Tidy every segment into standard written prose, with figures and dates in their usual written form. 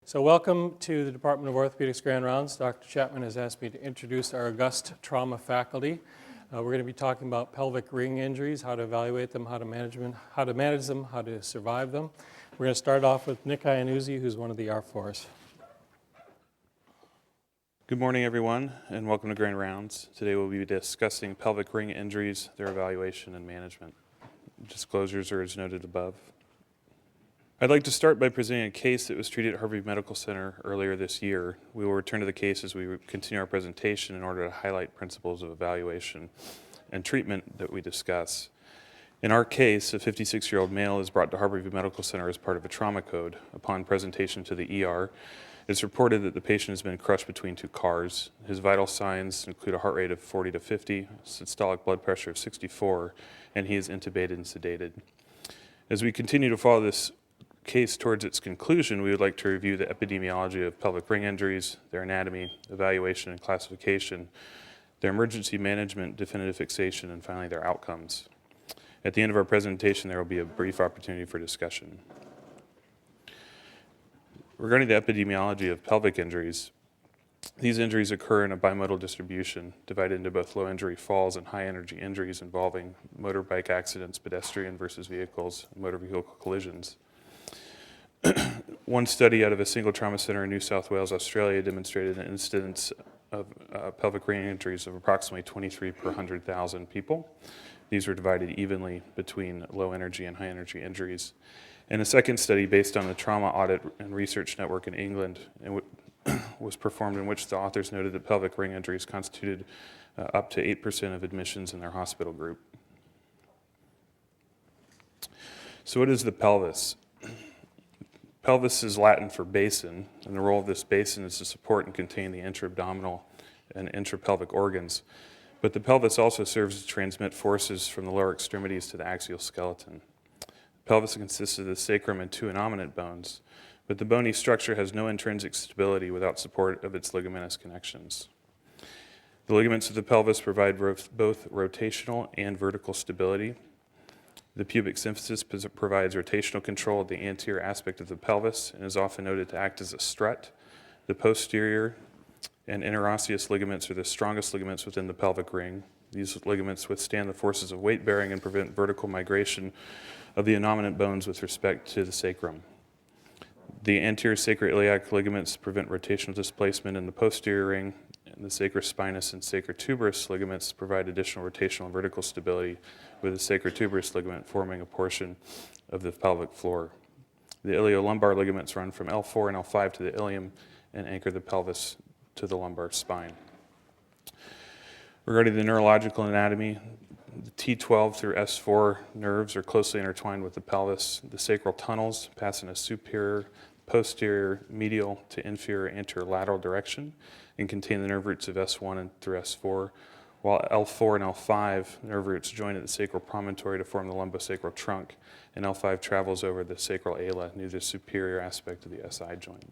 So welcome to the Department of Orthopedics Grand Rounds. Dr. Chapman has asked me to introduce our august trauma faculty. We're going to be talking about pelvic ring injuries, how to evaluate them, how to manage them, how to survive them. We're going to start off with Nick Iannuzzi, who's one of the R4s. Good morning, everyone, and welcome to Grand Rounds. Today we'll be discussing pelvic ring injuries, their evaluation and management. Disclosures are as noted above. I'd like to start by presenting a case that was treated at Harvey Medical Center earlier this year. We will return to the case as we continue our presentation in order to highlight principles of evaluation and treatment that we discuss. In our case, a 56-year-old male is brought to Harvey Medical Center as part of a trauma code. Upon presentation to the ER, it's reported that the patient has been crushed between two cars. His vital signs include a heart rate of 40 to 50, systolic blood pressure of 64, and he is intubated and sedated. As we continue to follow this case towards its conclusion, we would like to review the epidemiology of pelvic ring injuries, their anatomy, evaluation and classification, their emergency management, definitive fixation, and finally their outcomes. At the end of our presentation, there will be a brief opportunity for discussion. Regarding the epidemiology of pelvic injuries, these injuries occur in a bimodal distribution, divided into both low injury falls and high energy injuries involving motorbike accidents, pedestrian versus vehicles, and motor vehicle collisions. One study out of a single trauma center in New South Wales, Australia, demonstrated an incidence of pelvic ring injuries of approximately 23 per 100,000 people. These were divided evenly between low energy and high energy injuries. And a second study based on the Trauma Audit and Research Network in England was performed, in which the authors noted that pelvic ring injuries constituted up to 8% of admissions in their hospital group. So what is the pelvis? Pelvis is Latin for basin, and the role of this basin is to support and contain the intra-abdominal and intrapelvic organs. But the pelvis also serves to transmit forces from the lower extremities to the axial skeleton. The pelvis consists of the sacrum and two innominate bones, but the bony structure has no intrinsic stability without support of its ligamentous connections. The ligaments of the pelvis provide both rotational and vertical stability. The pubic symphysis provides rotational control of the anterior aspect of the pelvis and is often noted to act as a strut. The posterior and interosseous ligaments are the strongest ligaments within the pelvic ring. These ligaments withstand the forces of weight bearing and prevent vertical migration of the innominate bones with respect to the sacrum. The anterior sacroiliac ligaments prevent rotational displacement in the posterior ring, and the sacrospinous and sacrotuberous ligaments provide additional rotational and vertical stability, with the sacrotuberous ligament forming a portion of the pelvic floor. The iliolumbar ligaments run from L4 and L5 to the ilium and anchor the pelvis to the lumbar spine. Regarding the neurological anatomy, the T12 through S4 nerves are closely intertwined with the pelvis. The sacral tunnels pass in a superior, posterior, medial to inferior anterolateral direction and contain the nerve roots of S1 and through S4, while L4 and L5 nerve roots join at the sacral promontory to form the lumbosacral trunk, and L5 travels over the sacral ala near the superior aspect of the SI joint.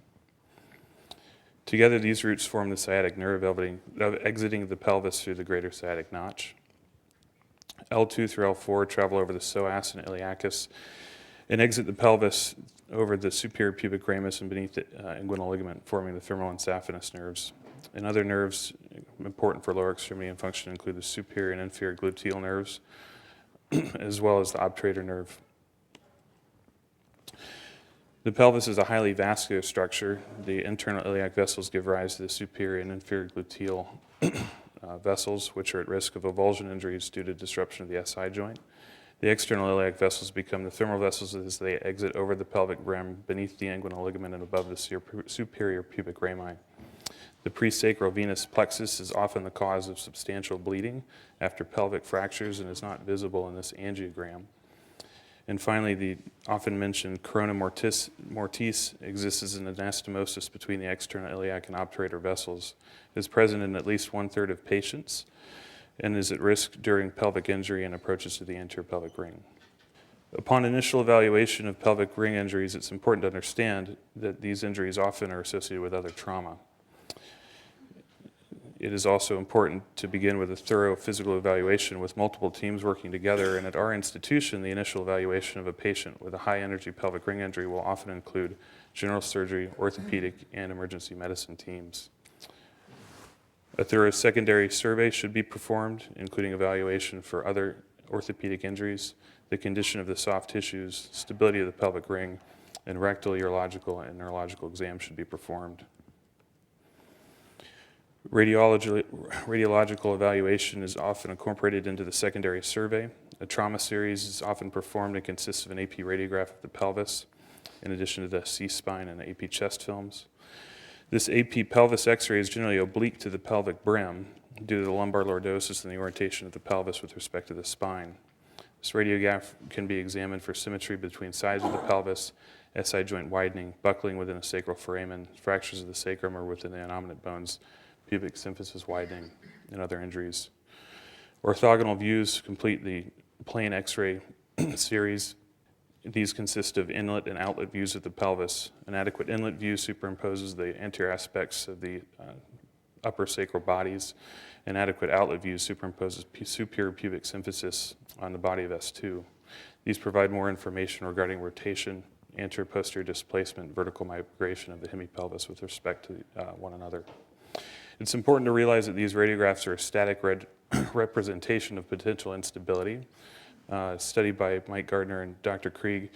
Together, these roots form the sciatic nerve exiting the pelvis through the greater sciatic notch. L2 through L4 travel over the psoas and iliacus and exit the pelvis over the superior pubic ramus and beneath the inguinal ligament, forming the femoral and saphenous nerves. And other nerves important for lower extremity and function include the superior and inferior gluteal nerves, as well as the obturator nerve. The pelvis is a highly vascular structure. The internal iliac vessels give rise to the superior and inferior gluteal vessels, which are at risk of avulsion injuries due to disruption of the SI joint. The external iliac vessels become the femoral vessels as they exit over the pelvic rim beneath the inguinal ligament and above the superior pubic rami. The presacral venous plexus is often the cause of substantial bleeding after pelvic fractures and is not visible in this angiogram. And finally, the often mentioned corona mortis exists as an anastomosis between the external iliac and obturator vessels. It is present in at least 1/3 of patients and is at risk during pelvic injury and approaches to the anterior pelvic ring. Upon initial evaluation of pelvic ring injuries, it's important to understand that these injuries often are associated with other trauma. it is also important to begin with a thorough physical evaluation with multiple teams working together. And at our institution, the initial evaluation of a patient with a high-energy pelvic ring injury will often include general surgery, orthopedic, and emergency medicine teams. A thorough secondary survey should be performed, including evaluation for other orthopedic injuries, the condition of the soft tissues, stability of the pelvic ring, and rectal, urological, and neurological exams should be performed. Radiological evaluation is often incorporated into the secondary survey. A trauma series is often performed and consists of an AP radiograph of the pelvis, in addition to the C-spine and the AP chest films. This AP pelvis x-ray is generally oblique to the pelvic brim due to the lumbar lordosis and the orientation of the pelvis with respect to the spine. This radiograph can be examined for symmetry between sides of the pelvis, SI joint widening, buckling within a sacral foramen, fractures of the sacrum or within the innominate bones, pubic symphysis widening, and other injuries. Orthogonal views complete the plane x-ray series. These consist of inlet and outlet views of the pelvis. An adequate inlet view superimposes the anterior aspects of the upper sacral bodies. An adequate outlet view superimposes superior pubic symphysis on the body of S2. These provide more information regarding rotation, anterior-posterior displacement, vertical migration of the hemipelvis with respect to one another. It's important to realize that these radiographs are a static representation of potential instability. A study by Mike Gardner and Dr. Krieg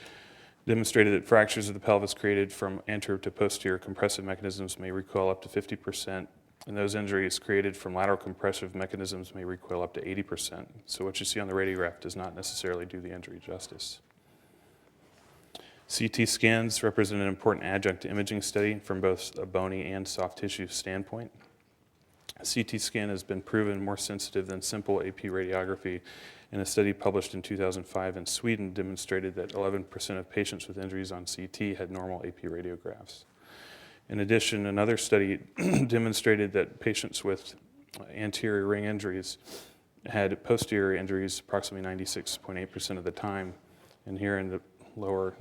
demonstrated that fractures of the pelvis created from anterior to posterior compressive mechanisms may recoil up to 50%, and those injuries created from lateral compressive mechanisms may recoil up to 80%. So what you see on the radiograph does not necessarily do the injury justice. CT scans represent an important adjunct to imaging study from both a bony and soft tissue standpoint. A CT scan has been proven more sensitive than simple AP radiography, and a study published in 2005 in Sweden demonstrated that 11% of patients with injuries on CT had normal AP radiographs. In addition, another study demonstrated that patients with anterior ring injuries had posterior injuries approximately 96.8% of the time. And here in the lower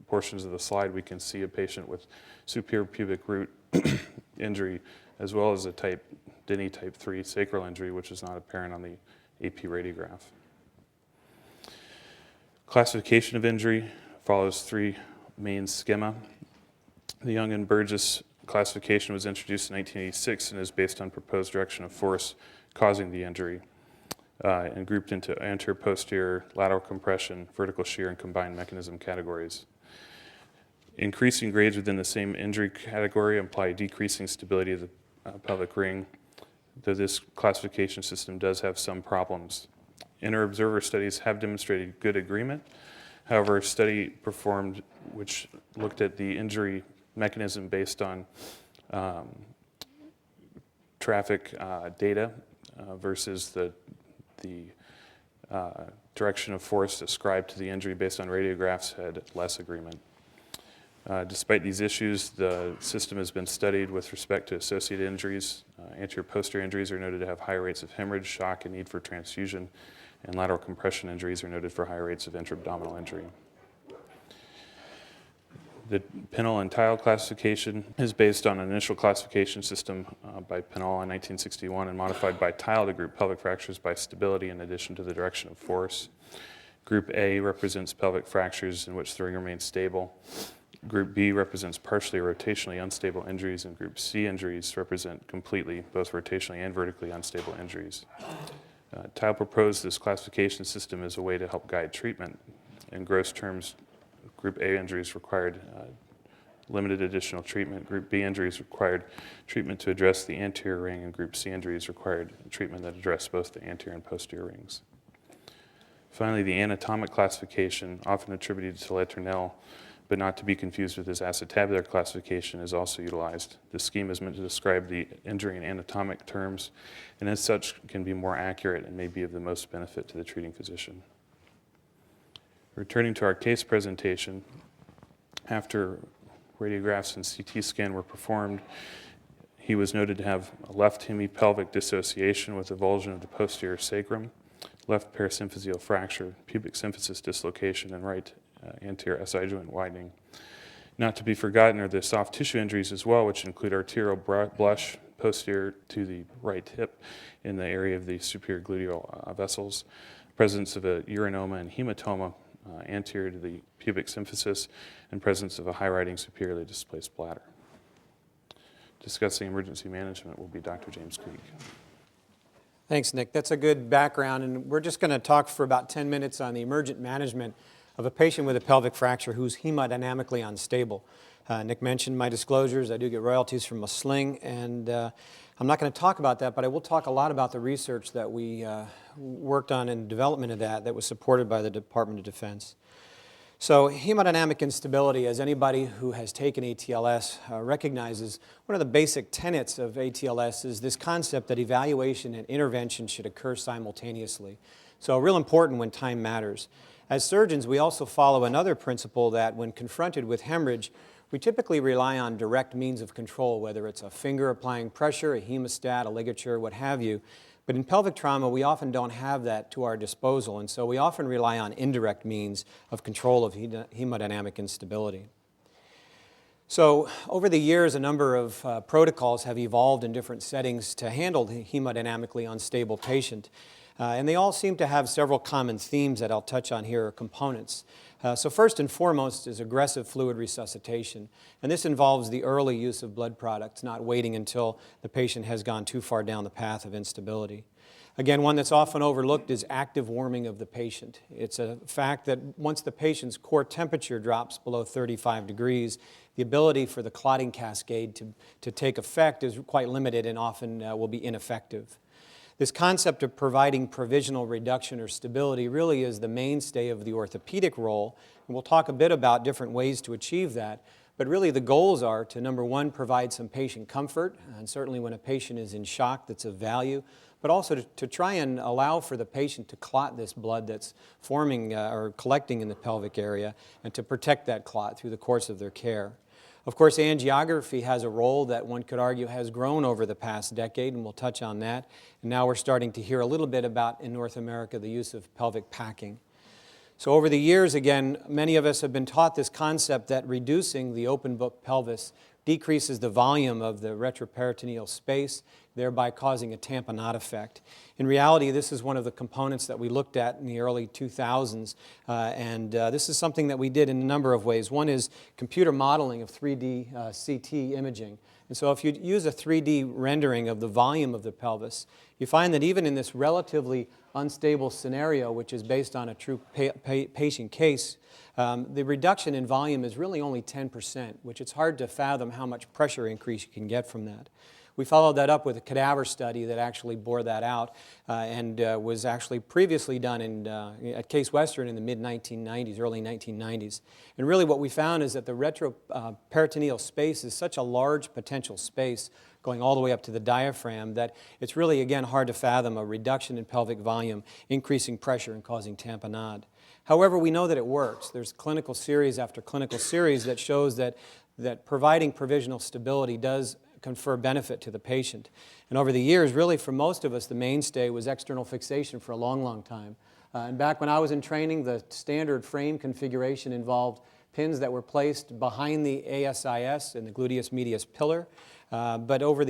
portions of the slide, we can see a patient with superior pubic root injury, as well as a Denny type 3 sacral injury, which is not apparent on the AP radiograph. Classification of injury follows three main schema. The Young and Burgess classification was introduced in 1986 and is based on proposed direction of force causing the injury and grouped into anterior, posterior, lateral compression, vertical shear, and combined mechanism categories. Increasing grades within the same injury category imply decreasing stability of the pelvic ring, though this classification system does have some problems. Inter-observer studies have demonstrated good agreement. However, a study performed which looked at the injury mechanism based on traffic data versus the direction of force ascribed to the injury based on radiographs had less agreement. Despite these issues, the system has been studied with respect to associated injuries. Anterior-posterior injuries are noted to have higher rates of hemorrhage, shock, and need for transfusion, and lateral compression injuries are noted for higher rates of intra-abdominal injury. The Pinnell and Tile classification is based on an initial classification system by Pinnell in 1961 and modified by Tile to group pelvic fractures by stability in addition to the direction of force. Group A represents pelvic fractures in which the ring remains stable. Group B represents partially or rotationally unstable injuries, and Group C injuries represent completely, both rotationally and vertically unstable injuries. Tile proposed this classification system as a way to help guide treatment. In gross terms, Group A injuries required limited additional treatment. Group B injuries required treatment to address the anterior ring, and Group C injuries required treatment that addressed both the anterior and posterior rings. Finally, the anatomic classification, often attributed to Letournel, but not to be confused with his acetabular classification, is also utilized. This scheme is meant to describe the injury in anatomic terms, and as such can be more accurate and may be of the most benefit to the treating physician. Returning to our case presentation, after radiographs and CT scan were performed, he was noted to have a left hemipelvic dissociation with avulsion of the posterior sacrum, left parasymphyseal fracture, pubic symphysis dislocation, and right anterior SI joint widening. Not to be forgotten are the soft tissue injuries as well, which include arterial blush, posterior to the right hip in the area of the superior gluteal vessels, presence of a urinoma and hematoma anterior to the pubic symphysis, and presence of a high-riding superiorly displaced bladder. Discussing emergency management will be Dr. James Krieg. Thanks, Nick. That's a good background, and we're just going to talk for about 10 minutes on the emergent management of a patient with a pelvic fracture who's hemodynamically unstable. Nick mentioned my disclosures. I do get royalties from a sling, and I'm not going to talk about that, but I will talk a lot about the research that we worked on in development of that was supported by the Department of Defense. So hemodynamic instability, as anybody who has taken ATLS recognizes, one of the basic tenets of ATLS is this concept that evaluation and intervention should occur simultaneously. So real important when time matters. As surgeons, we also follow another principle that when confronted with hemorrhage, we typically rely on direct means of control, whether it's a finger applying pressure, a hemostat, a ligature, what have you. But in pelvic trauma, we often don't have that to our disposal, and so we often rely on indirect means of control of hemodynamic instability. So over the years, a number of protocols have evolved in different settings to handle the hemodynamically unstable patient. And they all seem to have several common themes that I'll touch on here, or components. So first and foremost is aggressive fluid resuscitation. And this involves the early use of blood products, not waiting until the patient has gone too far down the path of instability. Again, one that's often overlooked is active warming of the patient. It's a fact that once the patient's core temperature drops below 35 degrees, the ability for the clotting cascade to take effect is quite limited and often will be ineffective. This concept of providing provisional reduction or stability really is the mainstay of the orthopedic role, and we'll talk a bit about different ways to achieve that. But really the goals are to, number one, provide some patient comfort, and certainly when a patient is in shock, that's of value, but also to try and allow for the patient to clot this blood that's forming or collecting in the pelvic area, and to protect that clot through the course of their care. Of course, angiography has a role that one could argue has grown over the past decade, and we'll touch on that. And now we're starting to hear a little bit about, in North America, the use of pelvic packing. So over the years, again, many of us have been taught this concept that reducing the open book pelvis decreases the volume of the retroperitoneal space, thereby causing a tamponade effect. In reality, this is one of the components that we looked at in the early 2000s, and this is something that we did in a number of ways. One is computer modeling of 3D CT imaging. And so if you use a 3D rendering of the volume of the pelvis, you find that even in this relatively unstable scenario, which is based on a true patient case, the reduction in volume is really only 10%, which it's hard to fathom how much pressure increase you can get from that. We followed that up with a cadaver study that actually bore that out and was actually previously done at Case Western in the mid-1990s, early 1990s. And really what we found is that the retroperitoneal space is such a large potential space going all the way up to the diaphragm that it's really, again, hard to fathom a reduction in pelvic volume, increasing pressure and causing tamponade. However, we know that it works. There's clinical series after clinical series that shows that providing provisional stability does confer benefit to the patient. And over the years, really for most of us, the mainstay was external fixation for a long, long time. And back when I was in training, the standard frame configuration involved pins that were placed behind the ASIS and the gluteus medius pillar. But over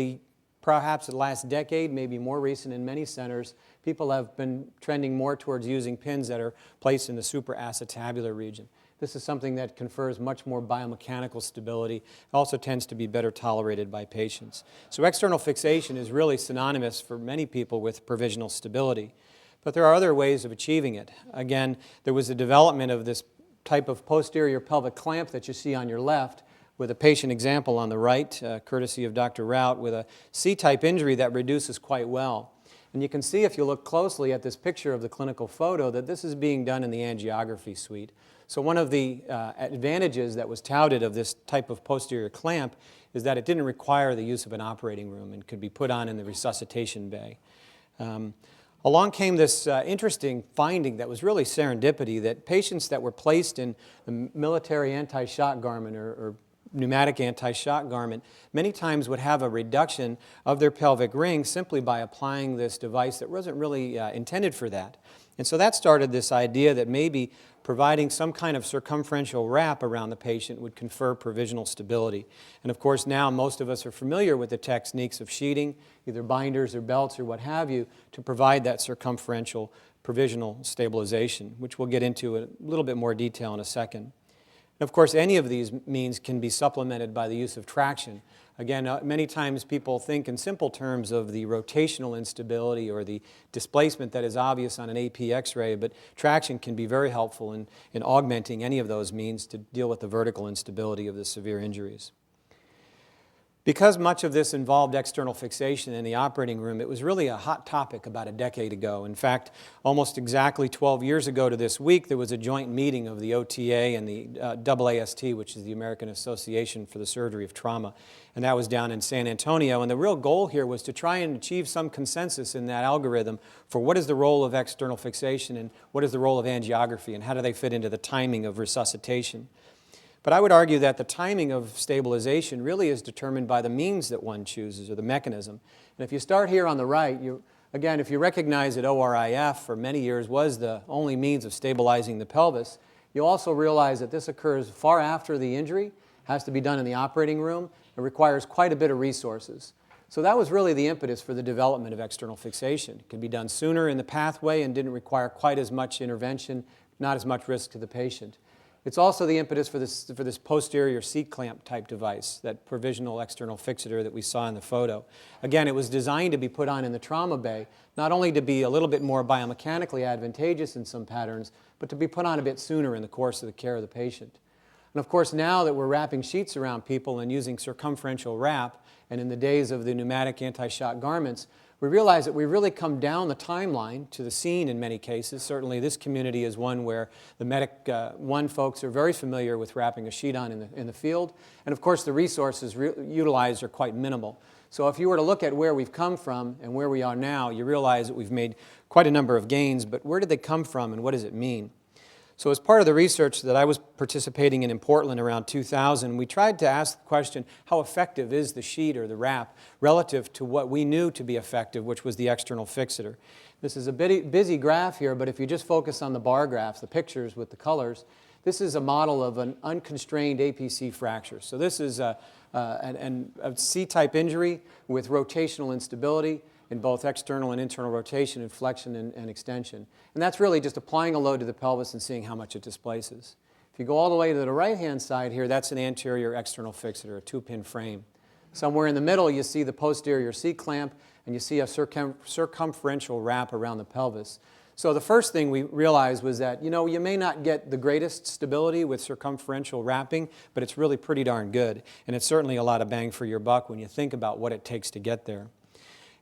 perhaps the last decade, maybe more recent in many centers, people have been trending more towards using pins that are placed in the supraacetabular region. This is something that confers much more biomechanical stability. It also tends to be better tolerated by patients. So external fixation is really synonymous for many people with provisional stability. But there are other ways of achieving it. Again, there was a development of this type of posterior pelvic clamp that you see on your left, with a patient example on the right, courtesy of Dr. Routt, with a C-type injury that reduces quite well. And you can see if you look closely at this picture of the clinical photo that this is being done in the angiography suite. So one of the advantages that was touted of this type of posterior clamp is that it didn't require the use of an operating room and could be put on in the resuscitation bay. Along came this interesting finding that was really serendipity, that patients that were placed in the military anti-shock garment or pneumatic anti-shock garment many times would have a reduction of their pelvic ring simply by applying this device that wasn't really intended for that. And so that started this idea that maybe providing some kind of circumferential wrap around the patient would confer provisional stability. And of course now most of us are familiar with the techniques of sheeting, either binders or belts or what have you, to provide that circumferential provisional stabilization, which we'll get into in a little bit more detail in a second. And of course any of these means can be supplemented by the use of traction. Again, many times people think in simple terms of the rotational instability or the displacement that is obvious on an AP X-ray, but traction can be very helpful in augmenting any of those means to deal with the vertical instability of the severe injuries. Because much of this involved external fixation in the operating room, it was really a hot topic about a decade ago. In fact, almost exactly 12 years ago to this week, there was a joint meeting of the OTA and the AAST, which is the American Association for the Surgery of Trauma, and that was down in San Antonio. And the real goal here was to try and achieve some consensus in that algorithm for what is the role of external fixation and what is the role of angiography and how do they fit into the timing of resuscitation. But I would argue that the timing of stabilization really is determined by the means that one chooses or the mechanism. And if you start here on the right, again, if you recognize that ORIF for many years was the only means of stabilizing the pelvis, you also realize that this occurs far after the injury, has to be done in the operating room, and requires quite a bit of resources. So that was really the impetus for the development of external fixation. It could be done sooner in the pathway and didn't require quite as much intervention, not as much risk to the patient. It's also the impetus for this posterior C-clamp type device, that provisional external fixator that we saw in the photo. Again, it was designed to be put on in the trauma bay, not only to be a little bit more biomechanically advantageous in some patterns, but to be put on a bit sooner in the course of the care of the patient. And of course, now that we're wrapping sheets around people and using circumferential wrap, and in the days of the pneumatic anti-shock garments, we realize that we really come down the timeline to the scene in many cases. Certainly this community is one where the Medic 1 folks are very familiar with wrapping a sheet on in the field. And of course the resources utilized are quite minimal. So if you were to look at where we've come from and where we are now, you realize that we've made quite a number of gains, but where did they come from and what does it mean? So as part of the research that I was participating in Portland around 2000, we tried to ask the question, how effective is the sheet or the wrap relative to what we knew to be effective, which was the external fixator. This is a busy graph here, but if you just focus on the bar graphs, the pictures with the colors, this is a model of an unconstrained APC fracture. So this is a C-type injury with rotational instability in both external and internal rotation and flexion and extension. And that's really just applying a load to the pelvis and seeing how much it displaces. If you go all the way to the right-hand side here, that's an anterior external fixator, a 2-pin frame. Somewhere in the middle, you see the posterior C-clamp, and you see a circumferential wrap around the pelvis. So the first thing we realized was that, you may not get the greatest stability with circumferential wrapping, but it's really pretty darn good. And it's certainly a lot of bang for your buck when you think about what it takes to get there.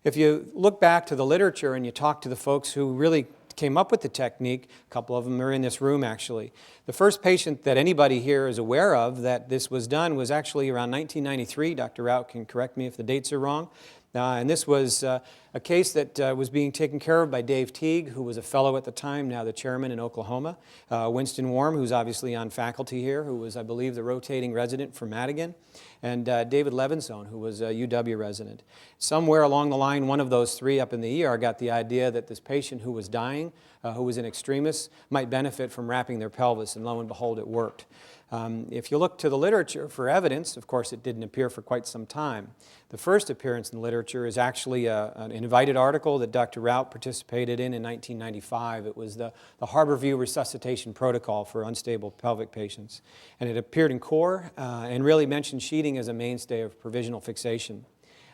If you look back to the literature and you talk to the folks who really came up with the technique, a couple of them are in this room actually. The first patient that anybody here is aware of that this was done was actually around 1993. Dr. Routt can correct me if the dates are wrong. And this was a case that was being taken care of by Dave Teague, who was a fellow at the time, now the chairman in Oklahoma. Winston Warm, who's obviously on faculty here, who was, I believe, the rotating resident for Madigan. And David Levinzone, who was a UW resident. Somewhere along the line, one of those three up in the ER got the idea that this patient who was dying, who was in extremis, might benefit from wrapping their pelvis, and lo and behold, it worked. If you look to the literature for evidence, of course it didn't appear for quite some time. The first appearance in the literature is actually an invited article that Dr. Routt participated in 1995. It was the Harborview Resuscitation Protocol for Unstable Pelvic Patients. And it appeared in Core and really mentioned sheeting as a mainstay of provisional fixation.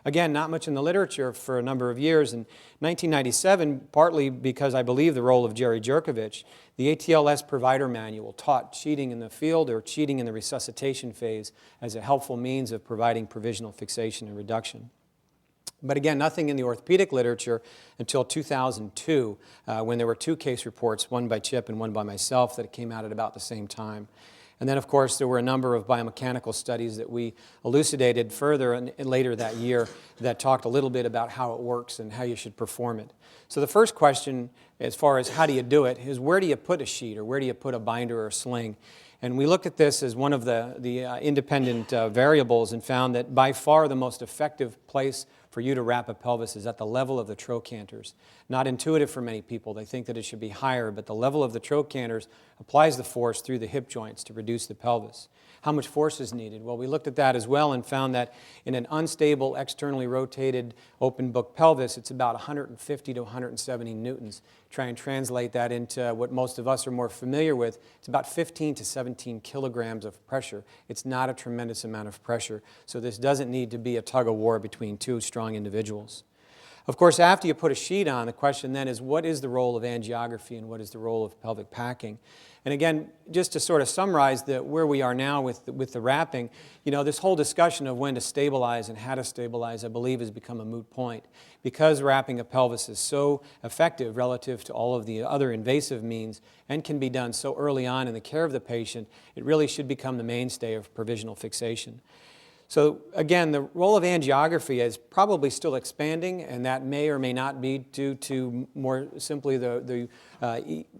Again, not much in the literature for a number of years. In 1997, partly because I believe the role of Jerry Jerkovich, the ATLS provider manual taught sheeting in the field or sheeting in the resuscitation phase as a helpful means of providing provisional fixation and reduction. But again, nothing in the orthopedic literature until 2002, when there were two case reports, one by Chip and one by myself, that came out at about the same time. And then, of course, there were a number of biomechanical studies that we elucidated further and later that year that talked a little bit about how it works and how you should perform it. So the first question, as far as how do you do it, is where do you put a sheet or where do you put a binder or a sling? And we looked at this as one of the independent variables and found that by far the most effective place for you to wrap a pelvis is at the level of the trochanters. Not intuitive for many people. They think that it should be higher, but the level of the trochanters applies the force through the hip joints to reduce the pelvis. How much force is needed? Well, we looked at that as well and found that in an unstable, externally rotated open book pelvis, it's about 150 to 170 newtons. Try and translate that into what most of us are more familiar with. It's about 15 to 17 kilograms of pressure. It's not a tremendous amount of pressure, so this doesn't need to be a tug of war between two strong individuals. Of course, after you put a sheet on, the question then is, what is the role of angiography and what is the role of pelvic packing? And again, just to sort of summarize where we are now with the wrapping, you know, this whole discussion of when to stabilize and how to stabilize, I believe, has become a moot point. Because wrapping a pelvis is so effective relative to all of the other invasive means and can be done so early on in the care of the patient, it really should become the mainstay of provisional fixation. So again, the role of angiography is probably still expanding, and that may or may not be due to more simply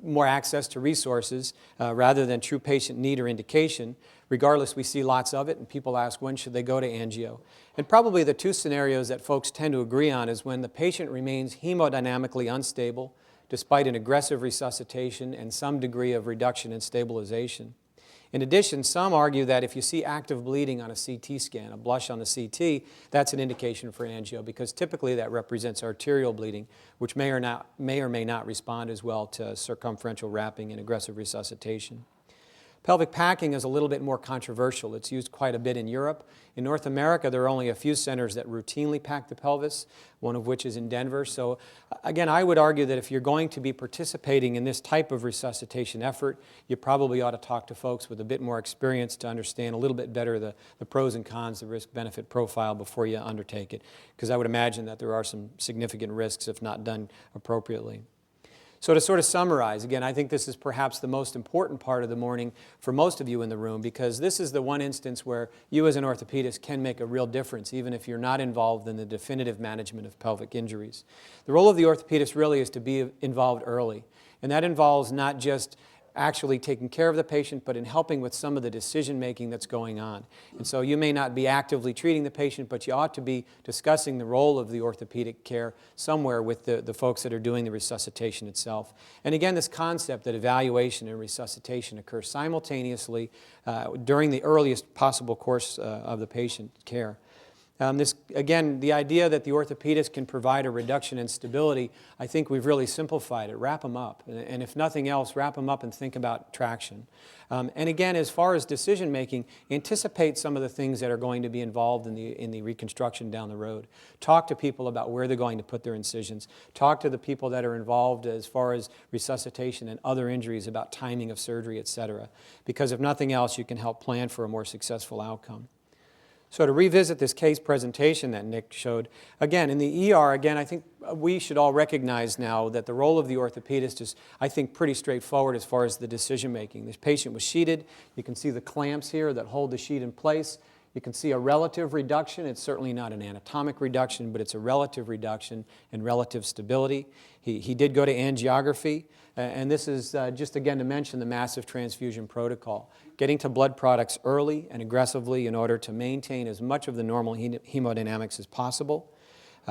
more access to resources rather than true patient need or indication. Regardless, we see lots of it, and people ask when should they go to angio. And probably the two scenarios that folks tend to agree on is when the patient remains hemodynamically unstable despite an aggressive resuscitation and some degree of reduction in stabilization. In addition, some argue that if you see active bleeding on a CT scan, a blush on the CT, that's an indication for angio because typically that represents arterial bleeding, which may or may not respond as well to circumferential wrapping and aggressive resuscitation. Pelvic packing is a little bit more controversial. It's used quite a bit in Europe. In North America, there are only a few centers that routinely pack the pelvis, one of which is in Denver. So again, I would argue that if you're going to be participating in this type of resuscitation effort, you probably ought to talk to folks with a bit more experience to understand a little bit better the pros and cons, the risk-benefit profile before you undertake it, because I would imagine that there are some significant risks if not done appropriately. So to sort of summarize, again, I think this is perhaps the most important part of the morning for most of you in the room because this is the one instance where you as an orthopedist can make a real difference even if you're not involved in the definitive management of pelvic injuries. The role of the orthopedist really is to be involved early, and that involves not just actually taking care of the patient, but in helping with some of the decision-making that's going on. And so you may not be actively treating the patient, but you ought to be discussing the role of the orthopedic care somewhere with the folks that are doing the resuscitation itself. And again, this concept that evaluation and resuscitation occur simultaneously during the earliest possible course of the patient care. Again, the idea that the orthopedist can provide a reduction in stability, I think we've really simplified it. Wrap them up. And if nothing else, wrap them up and think about traction. And again, as far as decision making, anticipate some of the things that are going to be involved in the reconstruction down the road. Talk to people about where they're going to put their incisions. Talk to the people that are involved as far as resuscitation and other injuries about timing of surgery, etc. Because if nothing else, you can help plan for a more successful outcome. So to revisit this case presentation that Nick showed, again, in the ER, again, I think we should all recognize now that the role of the orthopedist is, I think, pretty straightforward as far as the decision making. This patient was sheeted. You can see the clamps here that hold the sheet in place. You can see a relative reduction. It's certainly not an anatomic reduction, but it's a relative reduction in relative stability. He did go to angiography, and this is just again to mention the massive transfusion protocol. Getting to blood products early and aggressively in order to maintain as much of the normal hemodynamics as possible.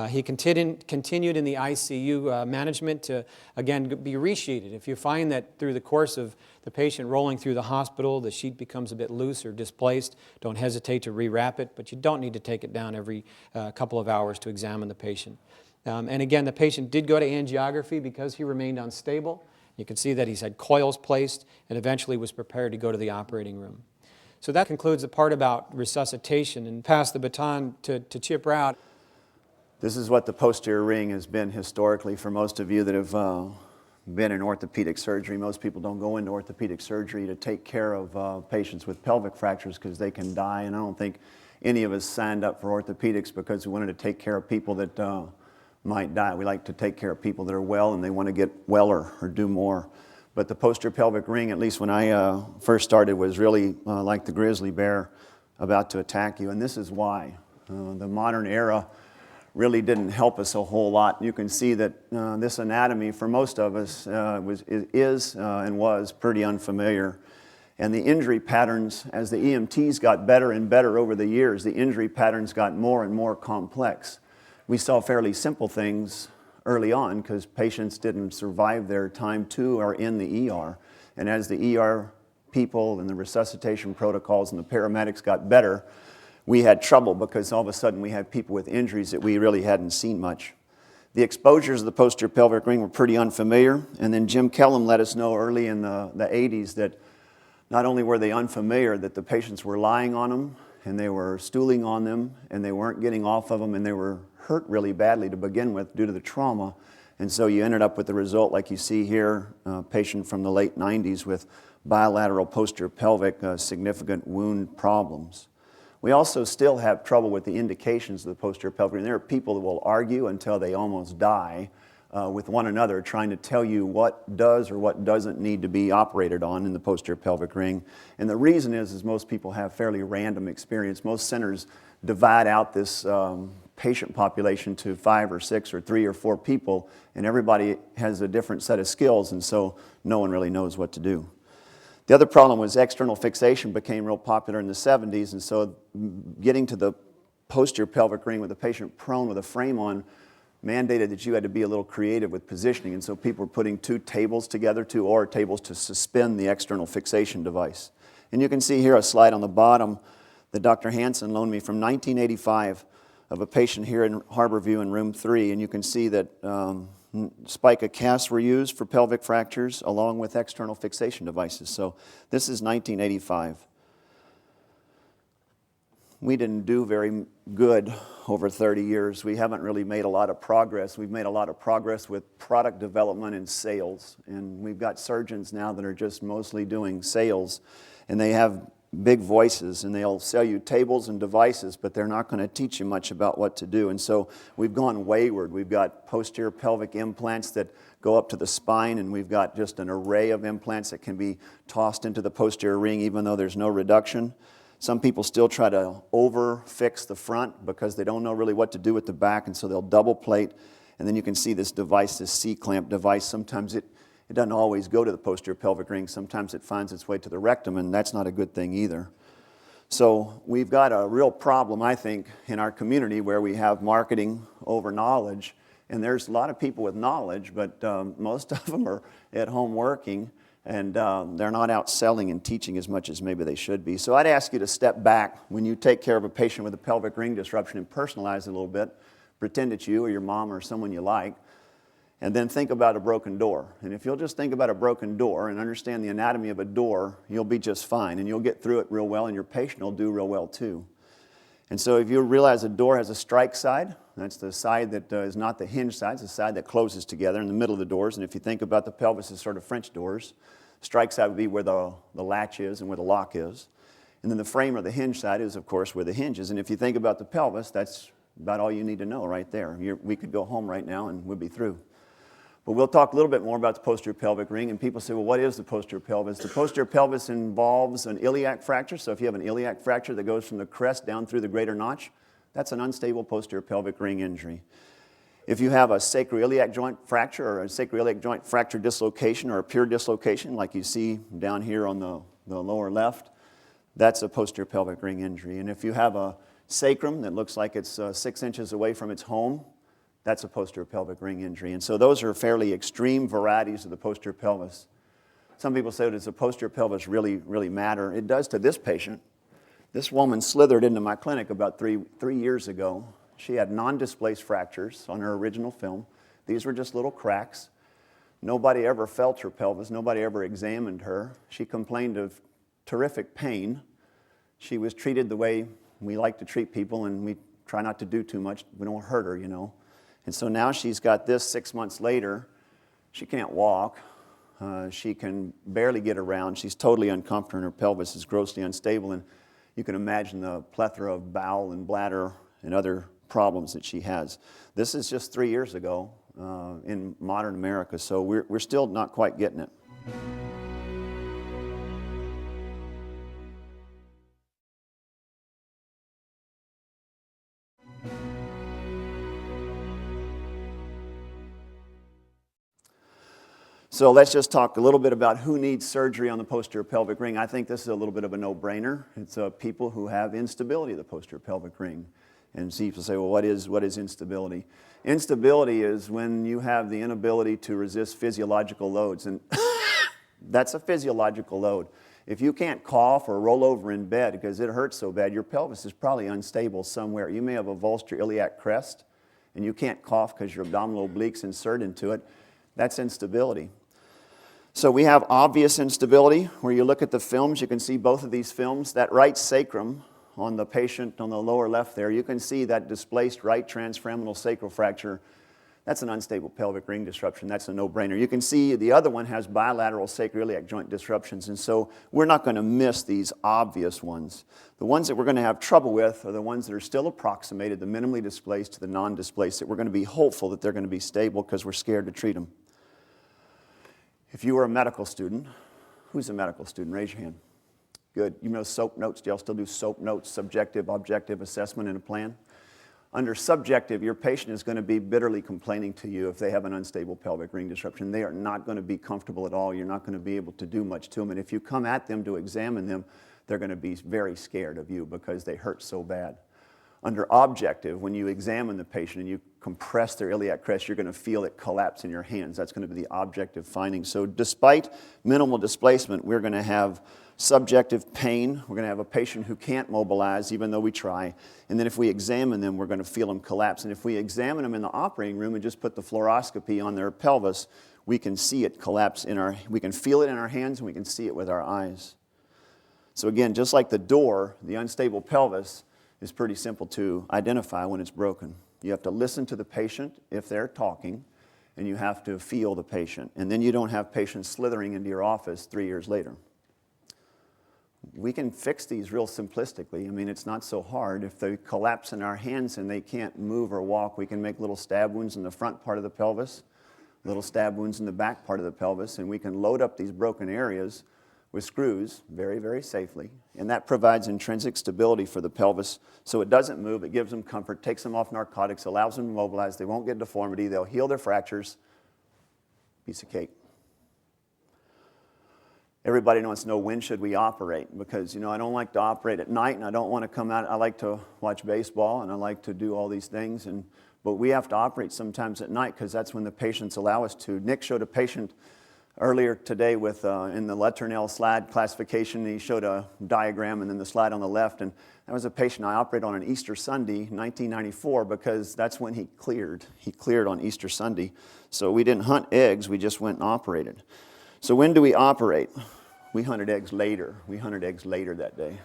He continued in the ICU management to, again, be resheeted. If you find that through the course of the patient rolling through the hospital, the sheet becomes a bit loose or displaced, don't hesitate to rewrap it, but you don't need to take it down every couple of hours to examine the patient. And again, the patient did go to angiography because he remained unstable. You can see that he's had coils placed and eventually was prepared to go to the operating room. So that concludes the part about resuscitation, and pass the baton to Chip Routt. This is what the posterior ring has been historically for most of you that have been in orthopedic surgery. Most people don't go into orthopedic surgery to take care of patients with pelvic fractures because they can die, and I don't think any of us signed up for orthopedics because we wanted to take care of people that might die. We like to take care of people that are well and they want to get weller or do more. But the posterior pelvic ring, at least when I first started, was really like the grizzly bear about to attack you, and this is why. The modern era really didn't help us a whole lot. You can see that this anatomy for most of us is and was pretty unfamiliar. And the injury patterns, as the EMTs got better and better over the years, the injury patterns got more and more complex. we saw fairly simple things early on because patients didn't survive their time to or in the ER. And as the ER people and the resuscitation protocols and the paramedics got better, we had trouble because all of a sudden we had people with injuries that we really hadn't seen much. The exposures of the posterior pelvic ring were pretty unfamiliar, and then Jim Kellum let us know early in the 80s that not only were they unfamiliar, that the patients were lying on them, and they were stooling on them, and they weren't getting off of them, and they were hurt really badly to begin with due to the trauma. And so you ended up with the result like you see here, a patient from the late 90s with bilateral posterior pelvic significant wound problems. We also still have trouble with the indications of the posterior pelvic ring. There are people that will argue until they almost die with one another trying to tell you what does or what doesn't need to be operated on in the posterior pelvic ring. And the reason is most people have fairly random experience. Most centers divide out this patient population to 5 or 6 or 3 or 4 people, and everybody has a different set of skills, and so no one really knows what to do. The other problem was external fixation became real popular in the 70s, and so getting to the posterior pelvic ring with a patient prone with a frame on mandated that you had to be a little creative with positioning, and so people were putting 2 tables together, 2 OR tables, to suspend the external fixation device. And you can see here a slide on the bottom that Dr. Hansen loaned me from 1985 of a patient here in Harborview in room 3, and you can see that spica casts were used for pelvic fractures along with external fixation devices. So this is 1985. We didn't do very good over 30 years. We haven't really made a lot of progress. We've made a lot of progress with product development and sales, and we've got surgeons now that are just mostly doing sales, and they have big voices, and they'll sell you tables and devices, but they're not going to teach you much about what to do. And so we've gone wayward. We've got posterior pelvic implants that go up to the spine, and we've got just an array of implants that can be tossed into the posterior ring even though there's no reduction. Some people still try to over-fix the front because they don't know really what to do with the back, and so they'll double plate. And then you can see this device, this C-clamp device. Sometimes it doesn't always go to the posterior pelvic ring. Sometimes it finds its way to the rectum, and that's not a good thing either. So we've got a real problem, I think, in our community where we have marketing over knowledge. And there's a lot of people with knowledge, but most of them are at home working, and they're not out selling and teaching as much as maybe they should be. So I'd ask you to step back when you take care of a patient with a pelvic ring disruption and personalize it a little bit. Pretend it's you or your mom or someone you like. And then think about a broken door. And if you'll just think about a broken door and understand the anatomy of a door, you'll be just fine. And you'll get through it real well, and your patient will do real well too. And so if you realize a door has a strike side, that's the side that is not the hinge side, it's the side that closes together in the middle of the doors. And if you think about the pelvis as sort of French doors, strike side would be where the latch is and where the lock is. And then the frame or the hinge side is, of course, where the hinge is. And if you think about the pelvis, that's about all you need to know right there. We could go home right now and we'd be through. But we'll talk a little bit more about the posterior pelvic ring, and people say, well, what is the posterior pelvis? The posterior pelvis involves an iliac fracture, so if you have an iliac fracture that goes from the crest down through the greater notch, that's an unstable posterior pelvic ring injury. If you have a sacroiliac joint fracture or a sacroiliac joint fracture dislocation or a pure dislocation, like you see down here on the lower left, that's a posterior pelvic ring injury. And if you have a sacrum that looks like it's 6 inches away from its home, that's a posterior pelvic ring injury. And so those are fairly extreme varieties of the posterior pelvis. Some people say, does the posterior pelvis really matter? It does to this patient. This woman slithered into my clinic about three years ago. She had non-displaced fractures on her original film. These were just little cracks. Nobody ever felt her pelvis. Nobody ever examined her. She complained of terrific pain. She was treated the way we like to treat people, and we try not to do too much. We don't hurt her, you know. And so now she's got this 6 months later. She can't walk. She can barely get around. She's totally uncomfortable, and her pelvis is grossly unstable. And you can imagine the plethora of bowel and bladder and other problems that she has. This is just 3 years ago in modern America, so we're still not quite getting it. So let's just talk a little bit about who needs surgery on the posterior pelvic ring. I think this is a little bit of a no-brainer. It's people who have instability of the posterior pelvic ring. And so people say, well, what is instability? Instability is when you have the inability to resist physiological loads, and that's a physiological load. If you can't cough or roll over in bed because it hurts so bad, your pelvis is probably unstable somewhere. You may have a avulsed iliac crest, and you can't cough because your abdominal obliques insert into it. That's instability. So we have obvious instability, where you look at the films, you can see both of these films. That right sacrum on the patient on the lower left there, you can see that displaced right transforaminal sacral fracture. That's an unstable pelvic ring disruption. That's a no-brainer. You can see the other one has bilateral sacroiliac joint disruptions, and so we're not going to miss these obvious ones. The ones that we're going to have trouble with are the ones that are still approximated, the minimally displaced to the non-displaced, that we're going to be hopeful that they're going to be stable because we're scared to treat them. If you were a medical student, who's a medical student? Raise your hand. Good. You know SOAP notes? Do y'all still do SOAP notes, subjective, objective assessment and a plan? Under subjective, your patient is going to be bitterly complaining to you if they have an unstable pelvic ring disruption. They are not going to be comfortable at all. You're not going to be able to do much to them. And if you come at them to examine them, they're going to be very scared of you because they hurt so bad. Under objective, when you examine the patient and you compress their iliac crest, you're going to feel it collapse in your hands. That's going to be the objective finding. So despite minimal displacement, we're going to have subjective pain. We're going to have a patient who can't mobilize even though we try. And then if we examine them, we're going to feel them collapse. And if we examine them in the operating room and just put the fluoroscopy on their pelvis, we can see it collapse we can feel it in our hands and we can see it with our eyes. So again, just like the door, the unstable pelvis is pretty simple to identify when it's broken. You have to listen to the patient if they're talking, and you have to feel the patient. And then you don't have patients slithering into your office 3 years later. We can fix these real simplistically. I mean, it's not so hard. If they collapse in our hands and they can't move or walk, we can make little stab wounds in the front part of the pelvis, little stab wounds in the back part of the pelvis, and we can load up these broken areas with screws very, very safely. And that provides intrinsic stability for the pelvis so it doesn't move. It gives them comfort, takes them off narcotics, allows them to mobilize. They won't get deformity. They'll heal their fractures. Piece of cake. Everybody wants to know, when should we operate? Because, I don't like to operate at night, and I don't want to come out. I like to watch baseball, and I like to do all these things. But we have to operate sometimes at night because that's when the patients allow us to. Nick showed a patient earlier today with in the Letournelle slide classification. He showed a diagram and then the slide on the left. And that was a patient I operated on Easter Sunday, 1994, because that's when he cleared. He cleared on Easter Sunday. So we didn't hunt eggs. We just went and operated. So when do we operate? We hunted eggs later. We hunted eggs later that day.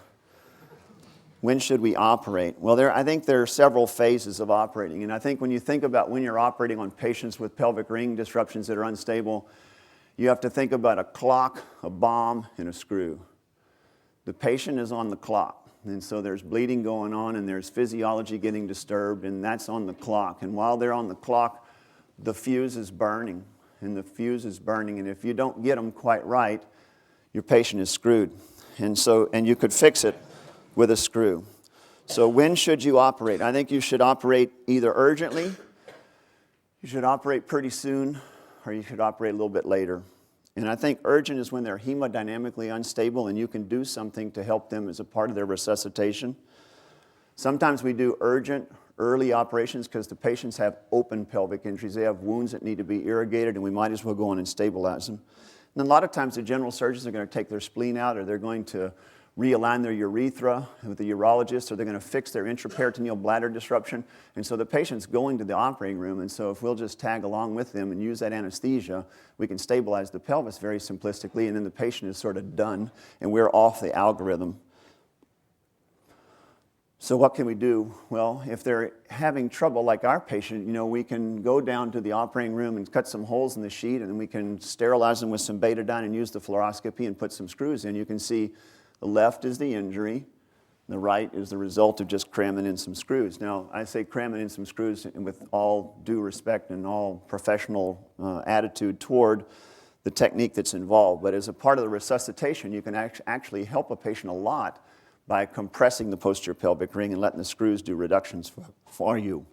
When should we operate? Well, I think there are several phases of operating. And I think when you think about when you're operating on patients with pelvic ring disruptions that are unstable, you have to think about a clock, a bomb, and a screw. The patient is on the clock, and so there's bleeding going on, and there's physiology getting disturbed, and that's on the clock. And while they're on the clock, the fuse is burning, and if you don't get them quite right, your patient is screwed. And you could fix it with a screw. So when should you operate? I think you should operate either urgently, you should operate pretty soon, or you should operate a little bit later. And I think urgent is when they're hemodynamically unstable and you can do something to help them as a part of their resuscitation. Sometimes we do urgent, early operations because the patients have open pelvic injuries. They have wounds that need to be irrigated, and we might as well go in and stabilize them. And a lot of times the general surgeons are going to take their spleen out, or they're going to realign their urethra with the urologist, or they're going to fix their intraperitoneal bladder disruption. And so the patient's going to the operating room, and so if we'll just tag along with them and use that anesthesia, we can stabilize the pelvis very simplistically, and then the patient is sort of done, and we're off the algorithm. So what can we do? Well, if they're having trouble like our patient, we can go down to the operating room and cut some holes in the sheet, and then we can sterilize them with some betadine and use the fluoroscopy and put some screws in. You can see the left is the injury, the right is the result of just cramming in some screws. Now, I say cramming in some screws with all due respect and all professional attitude toward the technique that's involved. But as a part of the resuscitation, you can actually help a patient a lot by compressing the posterior pelvic ring and letting the screws do reductions for you.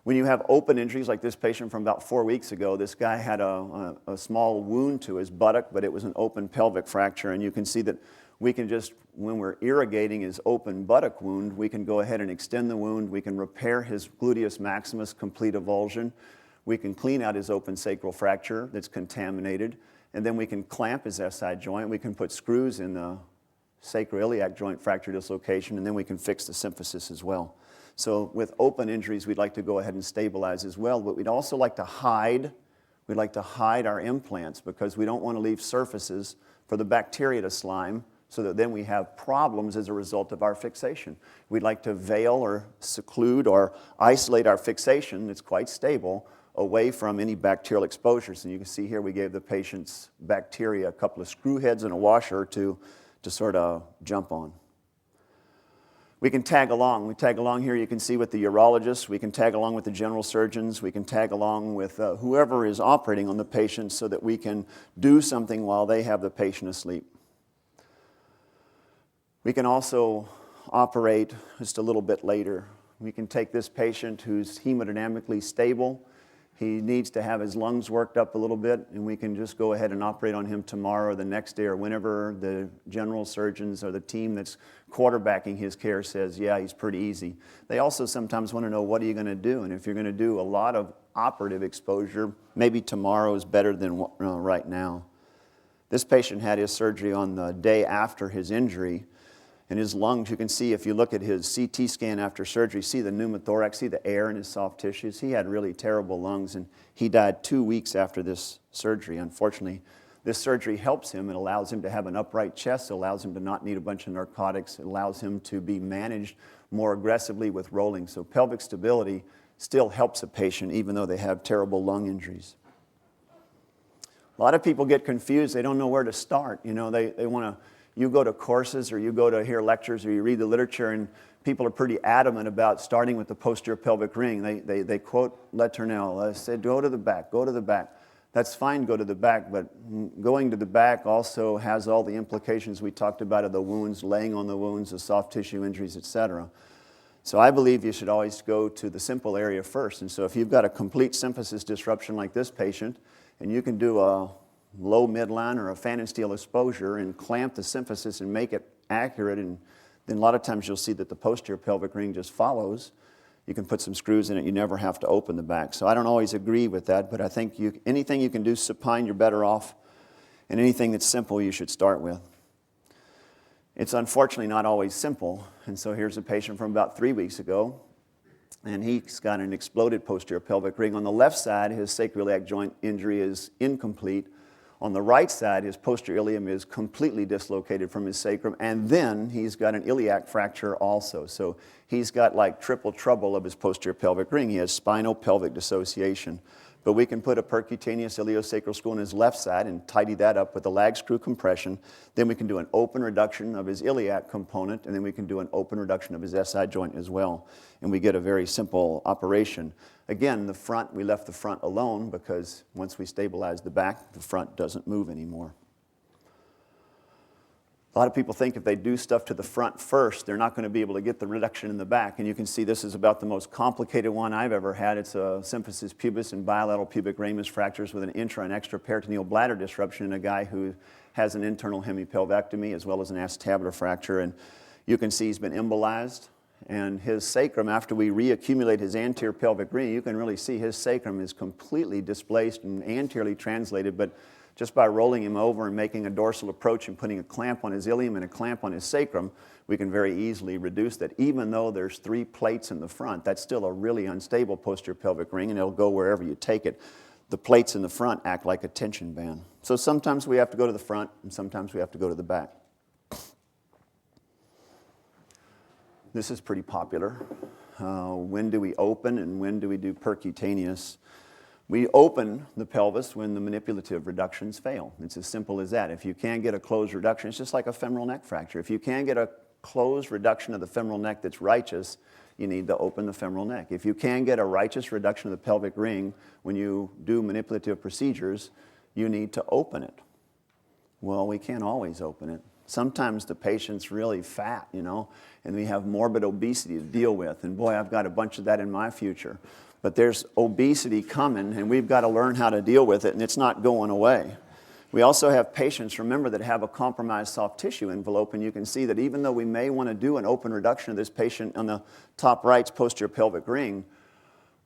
When you have open injuries like this patient from about 4 weeks ago, this guy had a small wound to his buttock, but it was an open pelvic fracture, and you can see that We can just, when we're irrigating his open buttock wound, we can go ahead and extend the wound. We can repair his gluteus maximus complete avulsion. We can clean out his open sacral fracture that's contaminated. And then we can clamp his SI joint. We can put screws in the sacroiliac joint fracture dislocation, and then we can fix the symphysis as well. So with open injuries, we'd like to go ahead and stabilize as well, but we'd also like to hide. We'd like to hide our implants because we don't want to leave surfaces for the bacteria to slime, so that then we have problems as a result of our fixation. We'd like to veil or seclude or isolate our fixation that's quite stable away from any bacterial exposures. And you can see here we gave the patient's bacteria a couple of screw heads and a washer to sort of jump on. We can tag along. We tag along here, you can see with the urologists. We can tag along with the general surgeons. We can tag along with whoever is operating on the patient so that we can do something while they have the patient asleep. We can also operate just a little bit later. We can take this patient who's hemodynamically stable. He needs to have his lungs worked up a little bit, and we can just go ahead and operate on him tomorrow or the next day or whenever the general surgeons or the team that's quarterbacking his care says, yeah, he's pretty easy. They also sometimes want to know, what are you going to do? And if you're going to do a lot of operative exposure, maybe tomorrow is better than right now. This patient had his surgery on the day after his injury. And his lungs, you can see if you look at his CT scan after surgery, see the pneumothorax, see the air in his soft tissues. He had really terrible lungs, and he died 2 weeks after this surgery. Unfortunately, this surgery helps him. It allows him to have an upright chest. It allows him to not need a bunch of narcotics. It allows him to be managed more aggressively with rolling. So pelvic stability still helps a patient even though they have terrible lung injuries. A lot of people get confused. They don't know where to start. You know, they want to... You go to courses or you go to hear lectures or you read the literature, and people are pretty adamant about starting with the posterior pelvic ring. They quote Letournel, they say, go to the back, go to the back. That's fine, go to the back, but going to the back also has all the implications we talked about of the wounds, laying on the wounds, the soft tissue injuries, etc. So I believe you should always go to the simple area first. And so if you've got a complete symphysis disruption like this patient, and you can do a low midline or a fan and steel exposure and clamp the symphysis and make it accurate, and then a lot of times you'll see that the posterior pelvic ring just follows. You can put some screws in it. You never have to open the back. So I don't always agree with that, but I think anything you can do supine, you're better off, and anything that's simple you should start with. It's unfortunately not always simple, and so here's a patient from about 3 weeks ago, and he's got an exploded posterior pelvic ring. On the left side, his sacroiliac joint injury is incomplete. On the right side, his posterior ilium is completely dislocated from his sacrum, and then he's got an iliac fracture also. So he's got like triple trouble of his posterior pelvic ring. He has spinopelvic dissociation. But we can put a percutaneous iliosacral screw on his left side and tidy that up with a lag screw compression. Then we can do an open reduction of his iliac component, and then we can do an open reduction of his SI joint as well. And we get a very simple operation. Again, the front, we left the front alone because once we stabilize the back, the front doesn't move anymore. A lot of people think if they do stuff to the front first, they're not going to be able to get the reduction in the back. And you can see this is about the most complicated one I've ever had. It's a symphysis pubis and bilateral pubic ramus fractures with an intra and extraperitoneal bladder disruption in a guy who has an internal hemipelvectomy as well as an acetabular fracture. And you can see he's been embolized. And his sacrum, after we reaccumulate his anterior pelvic ring, you can really see his sacrum is completely displaced and anteriorly translated. But just by rolling him over and making a dorsal approach and putting a clamp on his ilium and a clamp on his sacrum, we can very easily reduce that. Even though there's 3 plates in the front, that's still a really unstable posterior pelvic ring, and it'll go wherever you take it. The plates in the front act like a tension band. So sometimes we have to go to the front, and sometimes we have to go to the back. This is pretty popular. When do we open and when do we do percutaneous? We open the pelvis when the manipulative reductions fail. It's as simple as that. If you can't get a closed reduction, it's just like a femoral neck fracture. If you can't get a closed reduction of the femoral neck that's righteous, you need to open the femoral neck. If you can get a righteous reduction of the pelvic ring when you do manipulative procedures, you need to open it. Well, we can't always open it. Sometimes the patient's really fat, you know, and we have morbid obesity to deal with. And boy, I've got a bunch of that in my future. But there's obesity coming, and we've got to learn how to deal with it, and it's not going away. We also have patients, remember, that have a compromised soft tissue envelope, and you can see that even though we may want to do an open reduction of this patient on the top right's posterior pelvic ring,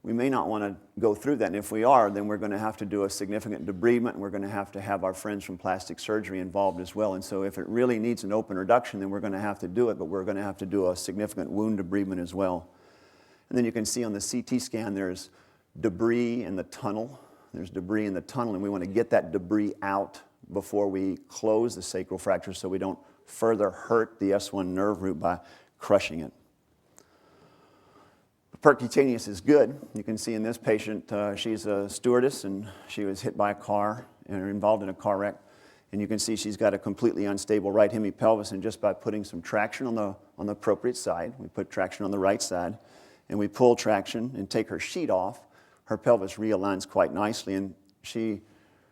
we may not want to go through that. And if we are, then we're going to have to do a significant debridement, and we're going to have our friends from plastic surgery involved as well. And so if it really needs an open reduction, then we're going to have to do it, but we're going to have to do a significant wound debridement as well. And then you can see on the CT scan there's debris in the tunnel. There's debris in the tunnel, and we want to get that debris out before we close the sacral fracture so we don't further hurt the S1 nerve root by crushing it. Percutaneous is good. You can see in this patient, she's a stewardess, and she was hit by a car and involved in a car wreck. And you can see she's got a completely unstable right hemipelvis, and just by putting some traction on the appropriate side, we put traction on the right side, and we pull traction and take her sheet off, her pelvis realigns quite nicely, and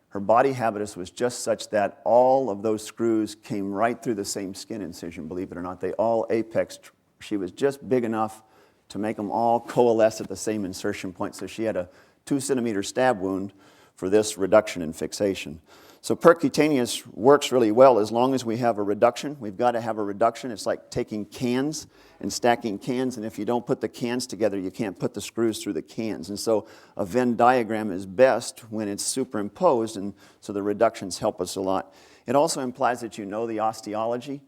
her body habitus was just such that all of those screws came right through the same skin incision, believe it or not. They all apexed. She was just big enough to make them all coalesce at the same insertion point, so she had a 2-centimeter stab wound for this reduction and fixation. So percutaneous works really well as long as we have a reduction. We've got to have a reduction. It's like taking cans and stacking cans, and if you don't put the cans together, you can't put the screws through the cans. And so a Venn diagram is best when it's superimposed, and so the reductions help us a lot. It also implies that you know the osteology.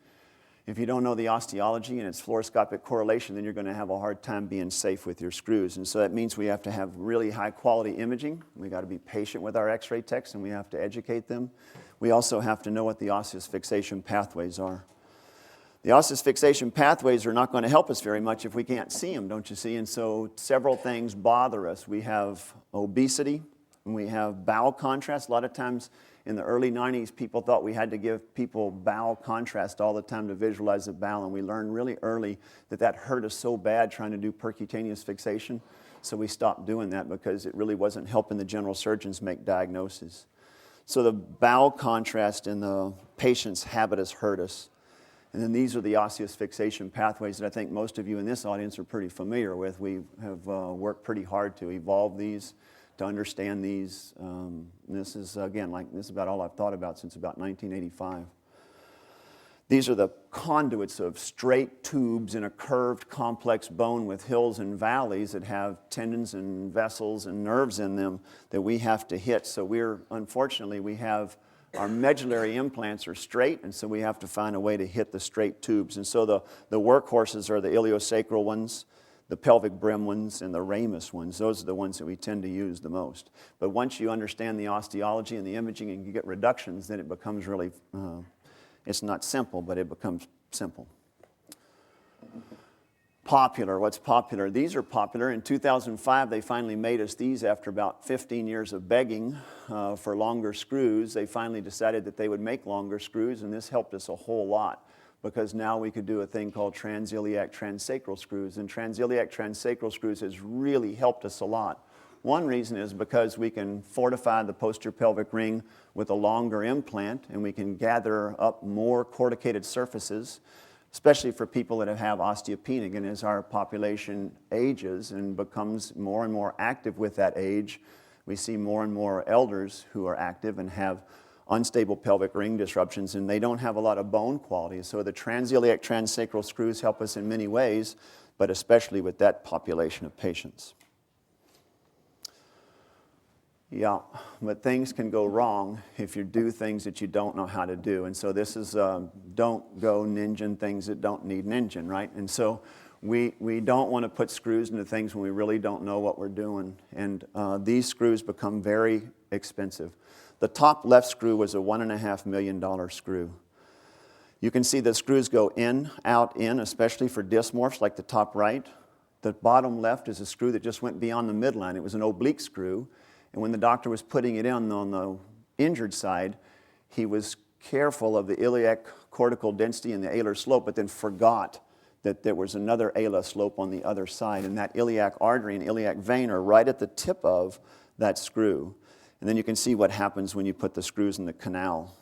If you don't know the osteology and its fluoroscopic correlation, then you're going to have a hard time being safe with your screws. And so that means we have to have really high quality imaging. We've got to be patient with our x-ray techs, and we have to educate them. We also have to know what the osseous fixation pathways are. The osseous fixation pathways are not going to help us very much if we can't see them, don't you see? And so several things bother us. We have obesity, and we have bowel contrast. A lot of times in the early 90s, people thought we had to give people bowel contrast all the time to visualize the bowel, and we learned really early that that hurt us so bad trying to do percutaneous fixation, so we stopped doing that because it really wasn't helping the general surgeons make diagnoses. So the bowel contrast in the patient's habitus hurt us. And then these are the osseous fixation pathways that I think most of you in this audience are pretty familiar with. We have worked pretty hard to evolve these, to understand these. This is, again, this is about all I've thought about since about 1985. These are the conduits of straight tubes in a curved, complex bone with hills and valleys that have tendons and vessels and nerves in them that we have to hit. So unfortunately, we have our medullary implants are straight, and so we have to find a way to hit the straight tubes. And so the workhorses are the iliosacral ones, the pelvic brim ones, and the ramus ones. Those are the ones that we tend to use the most. But once you understand the osteology and the imaging and you get reductions, then it becomes really, it's not simple, but it becomes simple. Popular, what's popular? These are popular. In 2005, they finally made us these after about 15 years of begging for longer screws. They finally decided that they would make longer screws, and this helped us a whole lot, because now we could do a thing called transiliac transsacral screws, and transiliac transsacral screws has really helped us a lot. One reason is because we can fortify the posterior pelvic ring with a longer implant, and we can gather up more corticated surfaces, especially for people that have osteopenia. And as our population ages and becomes more and more active with that age, we see more and more elders who are active and have unstable pelvic ring disruptions, and they don't have a lot of bone quality. So the transiliac transsacral screws help us in many ways, but especially with that population of patients. Yeah, but things can go wrong if you do things that you don't know how to do. And so this is don't go ninjing things that don't need ninjing, right? And so we don't want to put screws into things when we really don't know what we're doing. And these screws become very expensive. The top left screw was a $1.5 million screw. You can see the screws go in, out, in, especially for dysmorphs like the top right. The bottom left is a screw that just went beyond the midline. It was an oblique screw. And when the doctor was putting it in on the injured side, he was careful of the iliac cortical density and the alar slope, but then forgot that there was another alar slope on the other side. And that iliac artery and iliac vein are right at the tip of that screw. And then you can see what happens when you put the screws in the canal.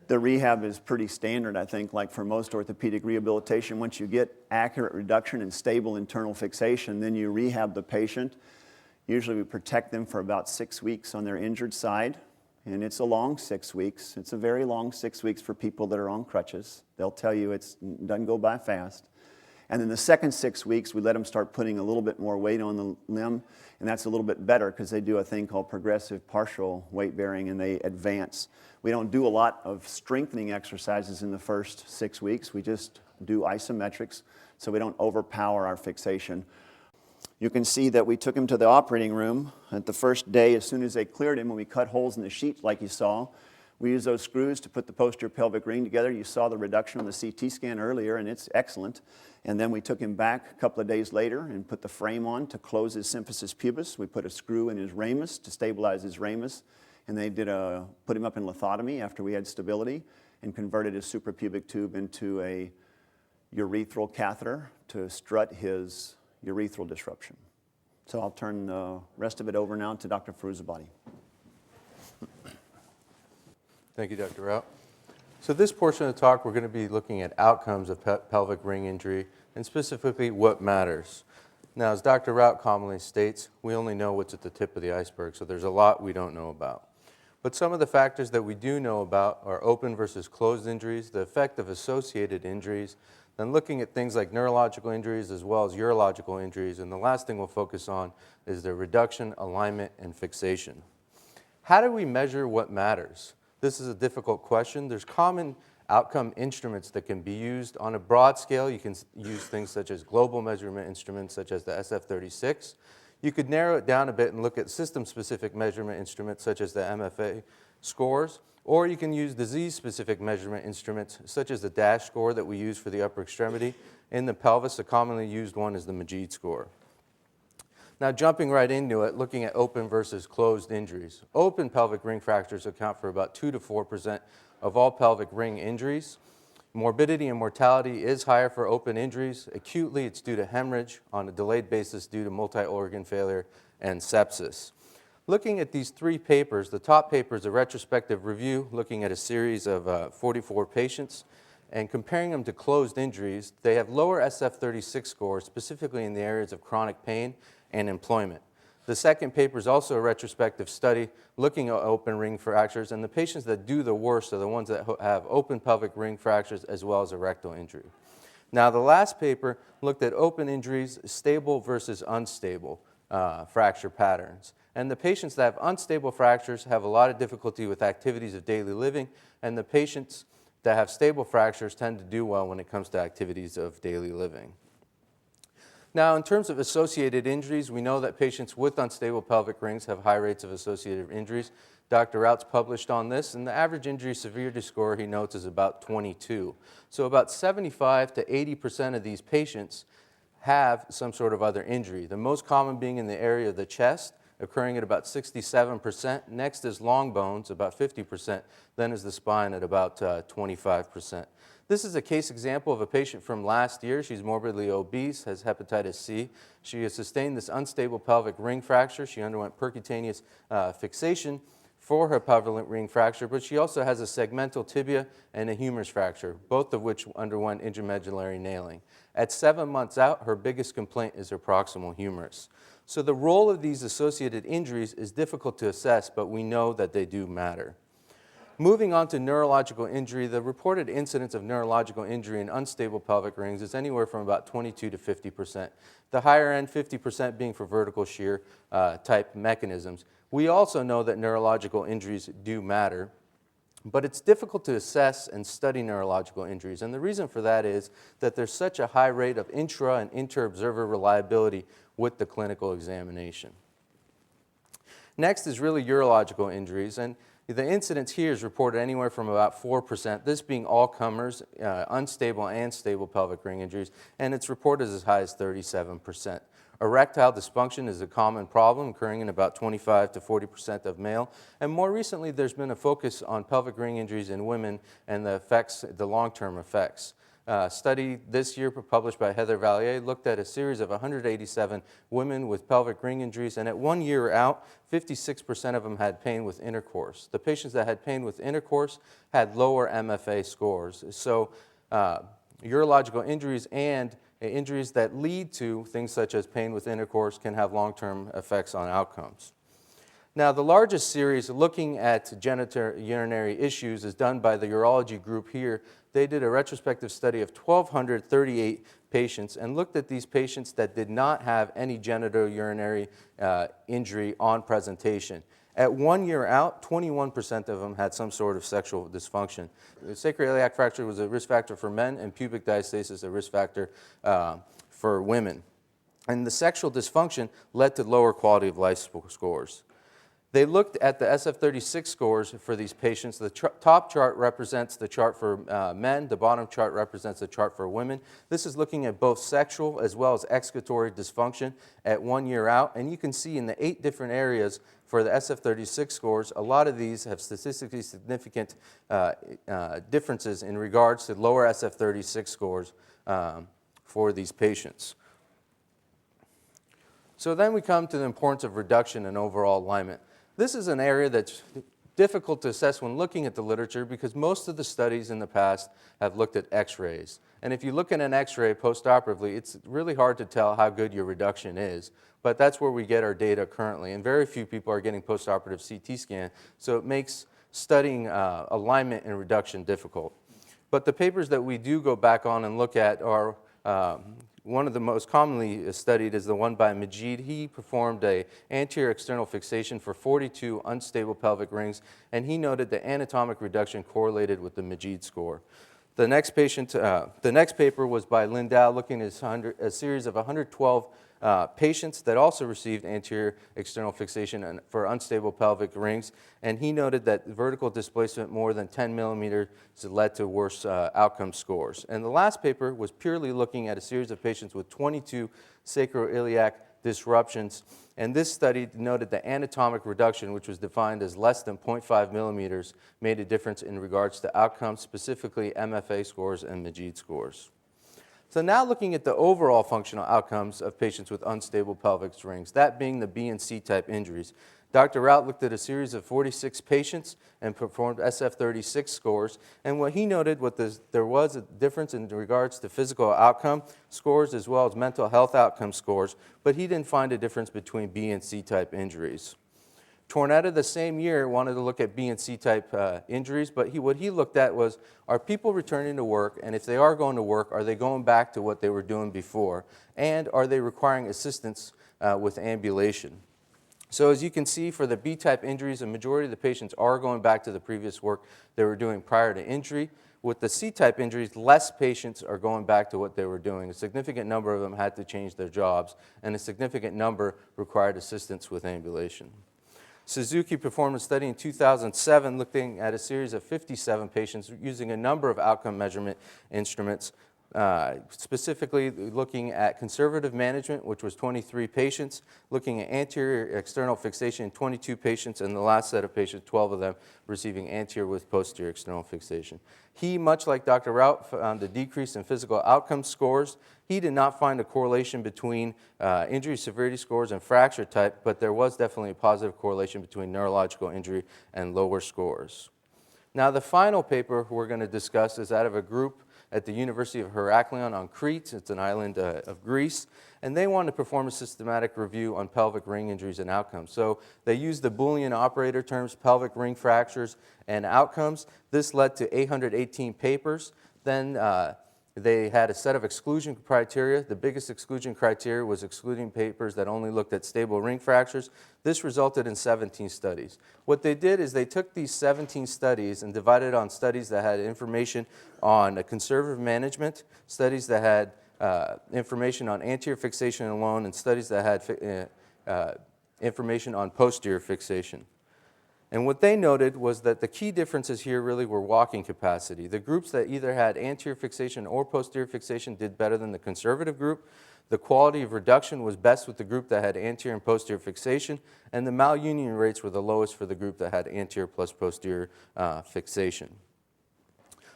The rehab is pretty standard, I think, like for most orthopedic rehabilitation. Once you get accurate reduction and stable internal fixation, then you rehab the patient. Usually we protect them for about 6 weeks on their injured side, and it's a long 6 weeks. It's a very long 6 weeks for people that are on crutches. They'll tell you it doesn't go by fast. And then the second 6 weeks, we let them start putting a little bit more weight on the limb, and that's a little bit better because they do a thing called progressive partial weight bearing, and they advance. We don't do a lot of strengthening exercises in the first 6 weeks. We just do isometrics so we don't overpower our fixation. You can see that we took him to the operating room at the first day. As soon as they cleared him, when we cut holes in the sheet like you saw, we used those screws to put the posterior pelvic ring together. You saw the reduction on the CT scan earlier, and it's excellent. And then we took him back a couple of days later and put the frame on to close his symphysis pubis. We put a screw in his ramus to stabilize his ramus. And they put him up in lithotomy after we had stability and converted his suprapubic tube into a urethral catheter to strut his urethral disruption. So I'll turn the rest of it over now to Dr. Firoozabadi. Thank you, Dr. Routt. So this portion of the talk, we're going to be looking at outcomes of pelvic ring injury and specifically what matters. Now, as Dr. Routt commonly states, we only know what's at the tip of the iceberg, so there's a lot we don't know about. But some of the factors that we do know about are open versus closed injuries, the effect of associated injuries, then looking at things like neurological injuries as well as urological injuries, and the last thing we'll focus on is the reduction, alignment, and fixation. How do we measure what matters? This is a difficult question. There's common outcome instruments that can be used. On a broad scale, you can use things such as global measurement instruments such as the SF-36. You could narrow it down a bit and look at system-specific measurement instruments such as the MFA scores, or you can use disease-specific measurement instruments such as the DASH score that we use for the upper extremity. In the pelvis, a commonly used one is the Majid score. Now, jumping right into it, looking at open versus closed injuries. Open pelvic ring fractures account for about 2 to 4% of all pelvic ring injuries. Morbidity and mortality is higher for open injuries. Acutely, it's due to hemorrhage. On a delayed basis, due to multi-organ failure and sepsis. Looking at these 3 papers, the top paper is a retrospective review looking at a series of 44 patients and comparing them to closed injuries. They have lower SF-36 scores, specifically in the areas of chronic pain and employment. The second paper is also a retrospective study looking at open ring fractures, and the patients that do the worst are the ones that have open pelvic ring fractures as well as a rectal injury. Now, the last paper looked at open injuries, stable versus unstable fracture patterns. And the patients that have unstable fractures have a lot of difficulty with activities of daily living, and the patients that have stable fractures tend to do well when it comes to activities of daily living. Now, in terms of associated injuries, we know that patients with unstable pelvic rings have high rates of associated injuries. Dr. Rout's published on this, and the average injury severity score, he notes, is about 22. So about 75 to 80% of these patients have some sort of other injury, the most common being in the area of the chest, occurring at about 67%. Next is long bones, about 50%. Then is the spine at about 25%. This is a case example of a patient from last year. She's morbidly obese, has hepatitis C. She has sustained this unstable pelvic ring fracture. She underwent percutaneous fixation for her pelvic ring fracture, but she also has a segmental tibia and a humerus fracture, both of which underwent intramedullary nailing. At 7 months out, her biggest complaint is her proximal humerus. So the role of these associated injuries is difficult to assess, but we know that they do matter. Moving on to neurological injury, the reported incidence of neurological injury in unstable pelvic rings is anywhere from about 22 to 50%. The higher end, 50% being for vertical shear type mechanisms. We also know that neurological injuries do matter, but it's difficult to assess and study neurological injuries. And the reason for that is that there's such a high rate of intra and inter-observer reliability with the clinical examination. Next is really urological injuries, and the incidence here is reported anywhere from about 4%, this being all comers, unstable and stable pelvic ring injuries, and it's reported as high as 37%. Erectile dysfunction is a common problem occurring in about 25 to 40% of male, and more recently there's been a focus on pelvic ring injuries in women and the effects, the long-term effects. A study this year published by Heather Vallier looked at a series of 187 women with pelvic ring injuries, and at 1 year out, 56% of them had pain with intercourse. The patients that had pain with intercourse had lower MFA scores. So urological injuries and injuries that lead to things such as pain with intercourse can have long-term effects on outcomes. Now, the largest series looking at genitourinary issues is done by the urology group here. They did a retrospective study of 1,238 patients and looked at these patients that did not have any genitourinary injury on presentation. At 1 year out, 21% of them had some sort of sexual dysfunction. The sacroiliac fracture was a risk factor for men, and pubic diastasis a risk factor for women. And the sexual dysfunction led to lower quality of life scores. They looked at the SF-36 scores for these patients. The top chart represents the chart for men. The bottom chart represents the chart for women. This is looking at both sexual as well as excretory dysfunction at 1 year out. And you can see in the 8 different areas for the SF-36 scores, a lot of these have statistically significant differences in regards to lower SF-36 scores for these patients. So then we come to the importance of reduction and overall alignment. This is an area that's difficult to assess when looking at the literature because most of the studies in the past have looked at x-rays. And if you look at an x-ray post-operatively, it's really hard to tell how good your reduction is. But that's where we get our data currently. And very few people are getting post-operative CT scan, so it makes studying alignment and reduction difficult. But the papers that we do go back on and look at are one of the most commonly studied is the one by Majid. He performed an anterior external fixation for 42 unstable pelvic rings, and he noted that anatomic reduction correlated with the Majid score. The next paper was by Lindau, looking at a series of 112 patients that also received anterior external fixation for unstable pelvic rings, and he noted that vertical displacement more than 10 millimeters led to worse outcome scores. And the last paper was purely looking at a series of patients with 22 sacroiliac disruptions, and this study noted that anatomic reduction, which was defined as less than 0.5 millimeters, made a difference in regards to outcomes, specifically MFA scores and Majid scores. So now looking at the overall functional outcomes of patients with unstable pelvic rings, that being the B and C type injuries. Dr. Routt looked at a series of 46 patients and performed SF-36 scores, and what he noted was there was a difference in regards to physical outcome scores as well as mental health outcome scores, but he didn't find a difference between B and C type injuries. Tornetta the same year wanted to look at B and C type injuries, but what he looked at was, are people returning to work, and if they are going to work, are they going back to what they were doing before, and are they requiring assistance with ambulation? So as you can see, for the B type injuries, a majority of the patients are going back to the previous work they were doing prior to injury. With the C type injuries, less patients are going back to what they were doing. A significant number of them had to change their jobs, and a significant number required assistance with ambulation. Suzuki performed a study in 2007 looking at a series of 57 patients using a number of outcome measurement instruments, specifically looking at conservative management, which was 23 patients, looking at anterior external fixation in 22 patients, and the last set of patients, 12 of them, receiving anterior with posterior external fixation. He, much like Dr. Routt, found a decrease in physical outcome scores. He did not find a correlation between injury severity scores and fracture type, but there was definitely a positive correlation between neurological injury and lower scores. Now, the final paper we're going to discuss is out of a group at the University of Heraklion on Crete. It's an island of Greece. And they wanted to perform a systematic review on pelvic ring injuries and outcomes. So they used the Boolean operator terms, pelvic ring fractures and outcomes. This led to 818 papers. Then they had a set of exclusion criteria. The biggest exclusion criteria was excluding papers that only looked at stable ring fractures. This resulted in 17 studies. What they did is they took these 17 studies and divided on studies that had information on conservative management, studies that had information on anterior fixation alone, and studies that had information on posterior fixation. And what they noted was that the key differences here really were walking capacity. The groups that either had anterior fixation or posterior fixation did better than the conservative group. The quality of reduction was best with the group that had anterior and posterior fixation, and the malunion rates were the lowest for the group that had anterior plus posterior fixation.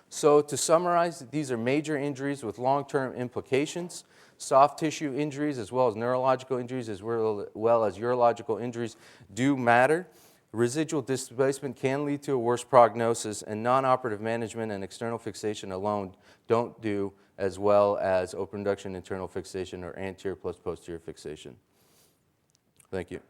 So to summarize, these are major injuries with long-term implications. Soft tissue injuries as well as neurological injuries as well as urological injuries do matter. Residual displacement can lead to a worse prognosis, and non-operative management and external fixation alone don't do as well as open reduction internal fixation or anterior plus posterior fixation. Thank you.